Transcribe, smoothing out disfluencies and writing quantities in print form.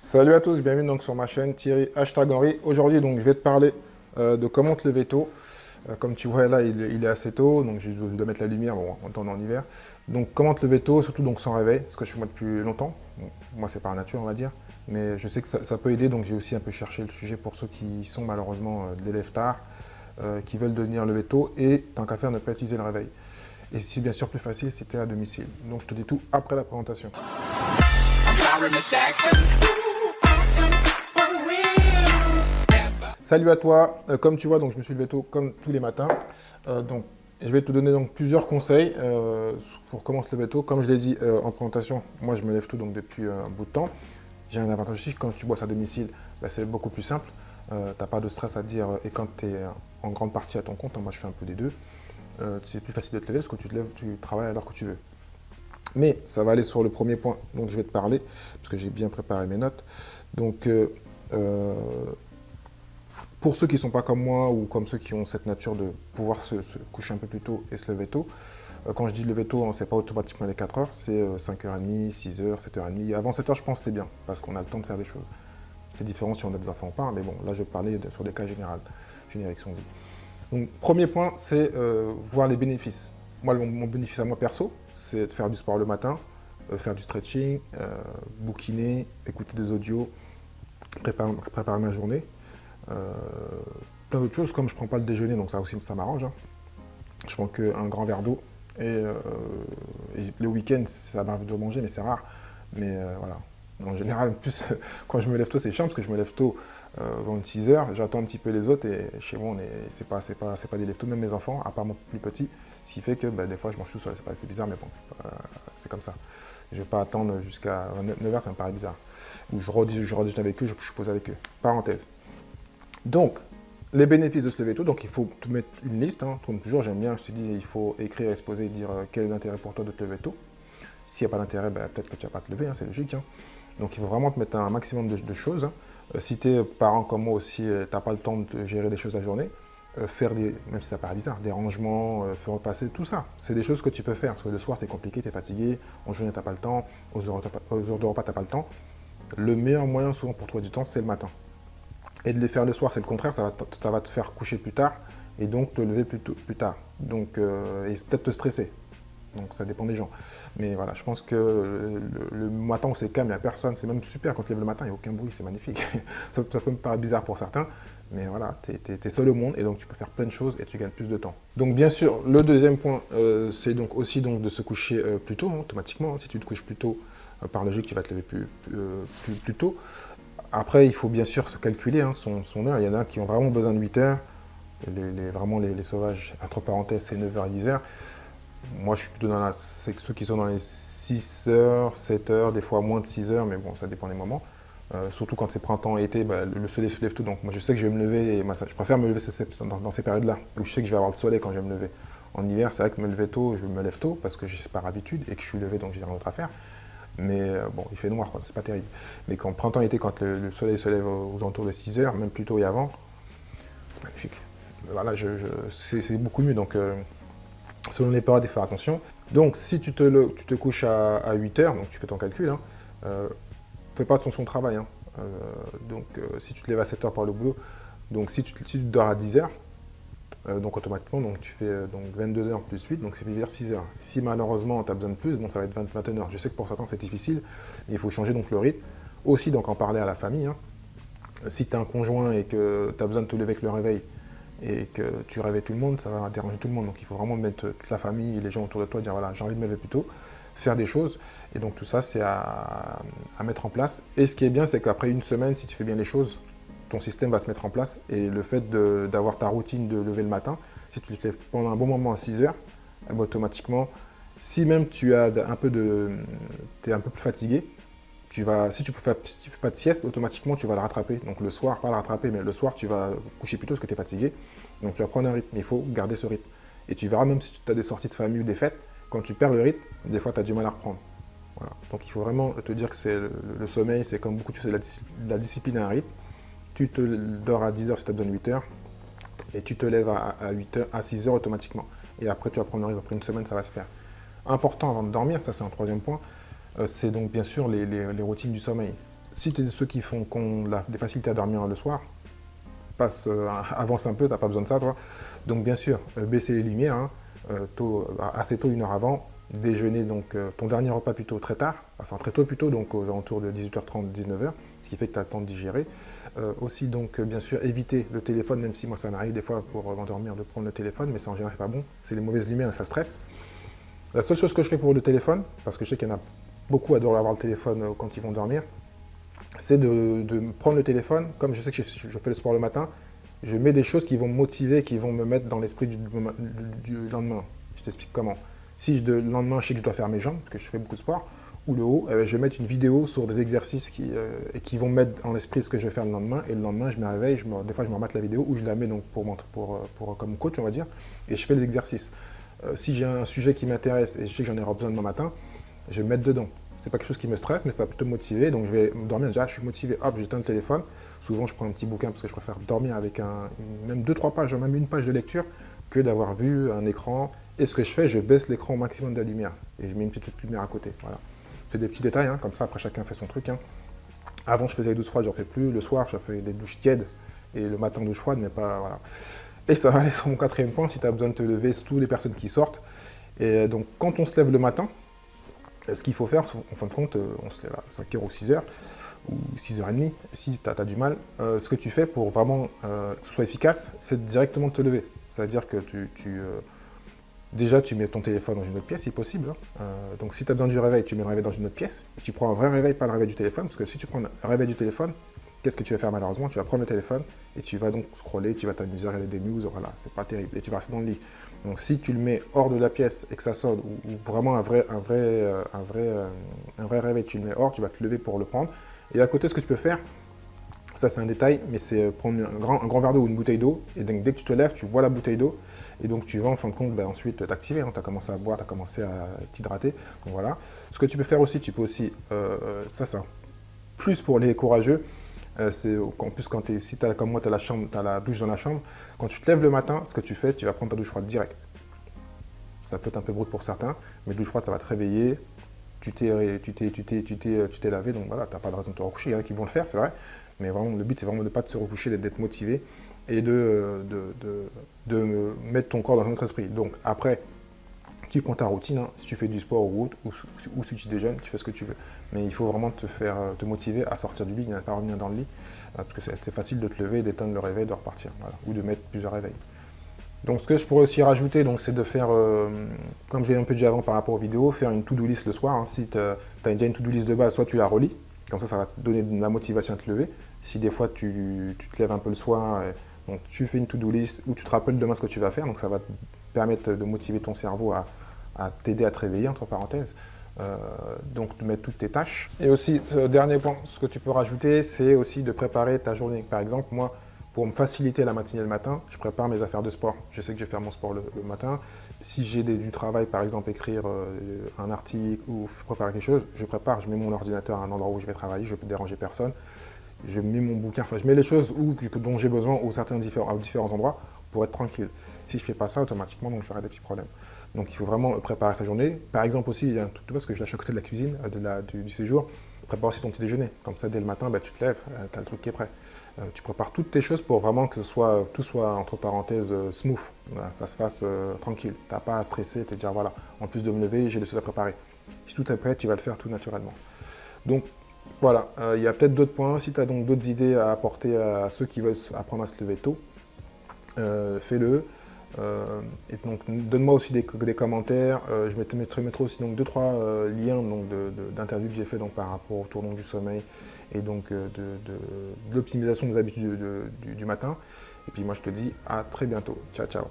Salut à tous, bienvenue donc sur ma chaîne Thierry #Henry. Aujourd'hui donc je vais te parler de comment te lever tôt. Comme tu vois là il est assez tôt, donc je dois mettre la lumière, bon on est en hiver. Donc comment te lever tôt, surtout donc sans réveil, ce que je fais moi depuis longtemps. Bon, moi c'est par nature on va dire, mais je sais que ça peut aider, donc j'ai aussi un peu cherché le sujet pour ceux qui sont malheureusement des lève tard, qui veulent devenir lever tôt et tant qu'à faire ne pas utiliser le réveil. Et c'est bien sûr plus facile si tu es à domicile. Donc je te dis tout après la présentation. Salut à toi, comme tu vois, donc je me suis levé tôt comme tous les matins. Donc, je vais te donner donc plusieurs conseils pour comment se lever tôt. Comme je l'ai dit en présentation, moi je me lève tôt donc depuis un bout de temps. J'ai un avantage aussi, quand tu bosses à domicile, bah, c'est beaucoup plus simple. Tu n'as pas de stress à dire et quand tu es en grande partie à ton compte, moi je fais un peu des deux, c'est plus facile de te lever parce que tu te lèves, tu travailles à l'heure que tu veux. Mais ça va aller sur le premier point dont je vais te parler, parce que j'ai bien préparé mes notes. Donc, pour ceux qui ne sont pas comme moi ou comme ceux qui ont cette nature de pouvoir se coucher un peu plus tôt et se lever tôt, quand je dis lever tôt, ce n'est pas automatiquement les 4 heures, c'est 5h30, 6h, 7h30. Avant 7h, je pense que c'est bien, parce qu'on a le temps de faire des choses. C'est différent si on a des enfants ou pas, mais bon, là je parlais sur des cas génériques, si on dit. Donc, premier point, c'est voir les bénéfices. Moi, mon bénéfice à moi perso, c'est de faire du sport le matin, faire du stretching, bouquiner, écouter des audios, préparer ma journée. Euh, Plein d'autres choses, comme je ne prends pas le déjeuner, donc ça aussi ça m'arrange. Hein. Je prends qu'un grand verre d'eau. Et le week-end, ça m'arrive de manger, mais c'est rare. Mais voilà. En général, en plus, quand je me lève tôt, c'est chiant parce que je me lève tôt, vers 6 heures, j'attends un petit peu les autres et chez moi, c'est pas des lève tôt, même mes enfants, à part mon plus petit, ce qui fait que bah, des fois, je mange tout seul. C'est bizarre, mais bon, c'est comme ça. Je ne vais pas attendre jusqu'à 9 heures, ça me paraît bizarre. Ou je redéjeune avec eux, je suis posé avec eux. Parenthèse. Donc, les bénéfices de se lever tôt, donc il faut te mettre une liste, hein, comme toujours, j'aime bien, je te dis, il faut écrire et se poser et dire quel est l'intérêt pour toi de te lever tôt. S'il n'y a pas d'intérêt, ben, peut-être que tu ne vas pas te lever, hein, c'est logique. Hein. Donc il faut vraiment te mettre un maximum de choses. Hein. Si tu es parent comme moi aussi, tu n'as pas le temps de gérer des choses la journée, faire même si ça paraît bizarre, des rangements, faire repasser, tout ça, c'est des choses que tu peux faire. Parce que le soir c'est compliqué, tu es fatigué, en journée tu n'as pas le temps, aux heures de repas tu n'as pas le temps. Le meilleur moyen souvent pour trouver du temps, c'est le matin. Et de les faire le soir, c'est le contraire, ça va te faire coucher plus tard et donc te lever plus tard. Donc, et peut-être te stresser. Donc ça dépend des gens. Mais voilà, je pense que le matin où c'est calme, il n'y a personne, c'est même super quand tu lèves le matin, il n'y a aucun bruit, c'est magnifique. Ça peut me paraître bizarre pour certains, mais voilà, tu es seul au monde et donc tu peux faire plein de choses et tu gagnes plus de temps. Donc bien sûr, le deuxième point, c'est donc aussi donc, de se coucher plus tôt, hein, automatiquement. Hein. Si tu te couches plus tôt, par logique, tu vas te lever plus tôt. Après, il faut bien sûr se calculer hein, son heure. Il y en a qui ont vraiment besoin de 8 heures. Vraiment les sauvages, entre parenthèses, c'est 9 heures, 10 heures. Moi, je suis plutôt c'est ceux qui sont dans les 6 heures, 7 heures, des fois moins de 6 heures, mais bon, ça dépend des moments. Surtout quand c'est printemps et été, bah, le soleil se lève tôt. Donc moi, je sais que je vais me lever, et je préfère me lever dans ces périodes-là, où je sais que je vais avoir le soleil quand je vais me lever. En hiver, c'est vrai que me lever tôt, je me lève tôt, parce que c'est par habitude, et que je suis levé, donc j'ai rien d'autre à faire. Mais bon, il fait noir, c'est pas terrible. Mais quand printemps-été, quand le soleil se lève aux alentours de 6 heures, même plus tôt et avant, c'est magnifique. Voilà, c'est beaucoup mieux. Donc, selon les périodes, il faut faire attention. Donc, si tu te couches à 8 heures, donc tu fais ton calcul, hein, fais pas attention au travail. Hein. Si tu te lèves à 7 heures pour le boulot, donc si tu dors à 10 heures, donc automatiquement, donc, tu fais donc 22 heures plus 8, donc c'est vers 6 heures. Si malheureusement tu as besoin de plus, bon, ça va être 21 heures. Je sais que pour certains c'est difficile, mais il faut changer donc le rythme. Aussi donc en parler à la famille. Hein. Si tu as un conjoint et que tu as besoin de te lever avec le réveil et que tu réveilles tout le monde, ça va déranger tout le monde. Donc il faut vraiment mettre toute la famille et les gens autour de toi, dire voilà, j'ai envie de me lever plus tôt, faire des choses. Et donc tout ça c'est à mettre en place. Et ce qui est bien, c'est qu'après une semaine, si tu fais bien les choses, ton système va se mettre en place et le fait d'avoir ta routine de lever le matin, si tu te lèves pendant un bon moment à 6 heures, automatiquement, si même tu as es un peu plus fatigué, si tu fais pas de sieste, automatiquement tu vas le rattraper. Donc le soir, pas le rattraper, mais le soir tu vas coucher plus tôt parce que tu es fatigué. Donc tu vas prendre un rythme, mais il faut garder ce rythme. Et tu verras même si tu as des sorties de famille ou des fêtes, quand tu perds le rythme, des fois tu as du mal à reprendre. Voilà. Donc il faut vraiment te dire que c'est le sommeil, c'est comme beaucoup de choses, c'est la discipline à un rythme. Tu te dors à 10 heures si tu as besoin de 8 heures, et tu te lèves à 8 heures, à 6 heures automatiquement. Et après, tu vas prendre le rythme. Après une semaine, ça va se faire. Important avant de dormir, ça c'est un troisième point, c'est donc bien sûr les routines du sommeil. Si tu es de ceux qui ont des facilités à dormir le soir, avance un peu, tu n'as pas besoin de ça, toi. Donc bien sûr, baisser les lumières, hein, assez tôt, 1 heure avant, déjeuner donc ton dernier repas plutôt très tard, enfin très tôt plutôt, donc aux alentours de 18h30, 19h, ce qui fait que tu as le temps de digérer. Aussi donc bien sûr éviter le téléphone, même si moi ça m'arrive des fois pour m'endormir de prendre le téléphone, mais ça en général c'est pas bon, c'est les mauvaises lumières et ça stresse. La seule chose que je fais pour le téléphone, parce que je sais qu'il y en a beaucoup adorent avoir le téléphone quand ils vont dormir, c'est de prendre le téléphone, comme je sais que je fais le sport le matin, je mets des choses qui vont me motiver, qui vont me mettre dans l'esprit du lendemain. Je t'explique comment. Si le lendemain, je sais que je dois faire mes jambes, parce que je fais beaucoup de sport, ou le haut, je vais mettre une vidéo sur des exercices qui vont me mettre dans l'esprit ce que je vais faire le lendemain, et le lendemain, je me réveille, des fois je me remate la vidéo, ou je la mets donc comme coach, on va dire, et je fais les exercices. Si j'ai un sujet qui m'intéresse, et je sais que j'en aurai besoin demain matin, je vais me mettre dedans. C'est pas quelque chose qui me stresse, mais ça peut te motiver. Donc je vais dormir, déjà je suis motivé, hop, j'éteins le téléphone. Souvent je prends un petit bouquin parce que je préfère dormir avec même 2-3 pages, même une page de lecture, que d'avoir vu un écran. Et ce que je fais, je baisse l'écran au maximum de la lumière. Et je mets une petite lumière à côté. Voilà. C'est des petits détails, hein, comme ça après chacun fait son truc. Hein. Avant je faisais les douches froides, j'en fais plus. Le soir, je fais des douches tièdes. Et le matin, douche froide, mais pas. Voilà. Et ça va aller sur mon 4e point, si tu as besoin de te lever, c'est toutes les personnes qui sortent. Et donc quand on se lève le matin, ce qu'il faut faire, en fin de compte, on se lève à 5h ou 6h, ou 6h30, si tu as du mal. Ce que tu fais pour vraiment que ce soit efficace, c'est directement de te lever. C'est-à-dire que déjà, tu mets ton téléphone dans une autre pièce, si possible. Hein. Donc si tu as besoin du réveil, tu mets le réveil dans une autre pièce. Et tu prends un vrai réveil, pas le réveil du téléphone, parce que si tu prends le réveil du téléphone, qu'est-ce que tu vas faire malheureusement? Tu vas prendre le téléphone et tu vas donc scroller, tu vas t'amuser à regarder des news, voilà, c'est pas terrible. Et tu vas rester dans le lit. Donc si tu le mets hors de la pièce et que ça sonne, ou vraiment un vrai réveil, tu le mets hors, tu vas te lever pour le prendre. Et à côté, ce que tu peux faire, ça c'est un détail, mais c'est prendre un grand verre d'eau ou une bouteille d'eau, et donc dès que tu te lèves, tu bois la bouteille d'eau, et donc tu vas en fin de compte ensuite t'activer, hein, tu as commencé à boire, tu as commencé à t'hydrater, donc voilà. Ce que tu peux faire aussi, ça c'est un plus pour les courageux, c'est en plus si tu as comme moi, tu as la douche dans la chambre, quand tu te lèves le matin, ce que tu fais, tu vas prendre ta douche froide direct. Ça peut être un peu brut pour certains, mais douche froide, ça va te réveiller, tu t'es lavé, donc voilà, tu n'as pas de raison de te recoucher, il y en a qui vont le faire, c'est vrai, mais vraiment, le but, c'est vraiment de ne pas te se recoucher, d'être motivé et de mettre ton corps dans un autre esprit. Donc après, tu prends ta routine, hein, si tu fais du sport ou si tu déjeunes, tu fais ce que tu veux. Mais il faut vraiment te motiver à sortir du lit, à ne pas revenir dans le lit, parce que c'est facile de te lever, d'éteindre le réveil, de repartir, voilà, ou de mettre plusieurs réveils. Donc ce que je pourrais aussi rajouter, c'est de faire, comme j'ai un peu dit avant par rapport aux vidéos, faire une to-do list le soir. Hein. Si tu as déjà une to-do list de base, soit tu la relis, comme ça va te donner de la motivation à te lever. Si des fois tu te lèves un peu le soir, donc tu fais une to-do list où tu te rappelles demain ce que tu vas faire, donc ça va te permettre de motiver ton cerveau à t'aider à te réveiller, entre parenthèses. Donc de mettre toutes tes tâches. Et aussi, dernier point, ce que tu peux rajouter, c'est aussi de préparer ta journée. Par exemple, moi, pour me faciliter la matinée le matin, je prépare mes affaires de sport. Je sais que je vais faire mon sport le matin. Si j'ai du travail, par exemple, écrire un article ou préparer quelque chose, je prépare, je mets mon ordinateur à un endroit où je vais travailler, je ne peux déranger personne. Je mets mon bouquin, enfin je mets les choses dont j'ai besoin à différents endroits pour être tranquille. Si je ne fais pas ça, automatiquement, donc j'aurai des petits problèmes. Donc il faut vraiment préparer sa journée. Par exemple aussi, il y a un truc, parce que je suis à côté de la cuisine, du séjour, prépare aussi ton petit déjeuner. Comme ça, dès le matin, tu te lèves, tu as le truc qui est prêt. Tu prépares toutes tes choses pour vraiment que tout soit, entre parenthèses, smooth. Voilà, ça se fasse tranquille. Tu n'as pas à stresser et te dire, voilà, en plus de me lever, j'ai des choses à préparer. Si tout est prêt, tu vas le faire tout naturellement. Donc, voilà, il y a peut-être d'autres points. Si tu as donc d'autres idées à apporter à ceux qui veulent apprendre à se lever tôt, fais-le. Et donc, donne-moi aussi des commentaires. Je mettrai aussi 2-3 liens d'interviews que j'ai fait par rapport au tour du sommeil et donc de l'optimisation des habitudes du matin. Et puis moi, je te dis à très bientôt. Ciao, ciao.